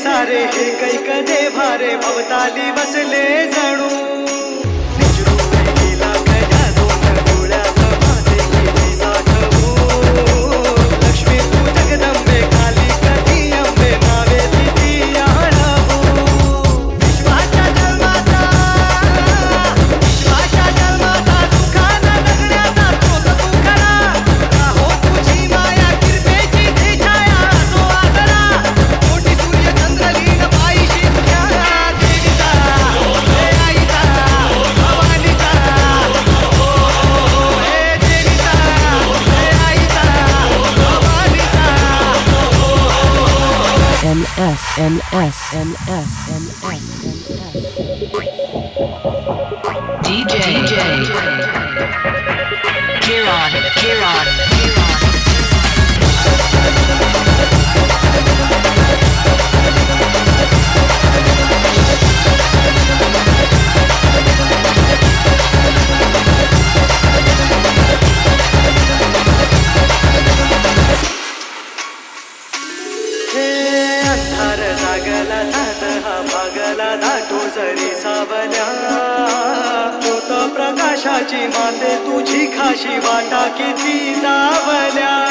सारे कैक दे भारे भवताली बसले जणू लक्ष्मी तू जगदंबे काली कधी अंबे नावे तिथी आळवू विश्वाच्या जन्माचा दुःखाना जगण्याचा तोच तू खरा का हो तुझी माया कृपेची ती छाया असो आसरा मोठी सूर्य चंद्रलीन पायीशी तुझ्या देवीचा हे आईचा भवानीचा हे देवीचा हे आईचा भवानीचा DJ Kiran अंधार जागला धान हा भागला दाटू जरी सावल्या होत प्रकाशाची माते तुझी खाशी वाटा किती दावल्या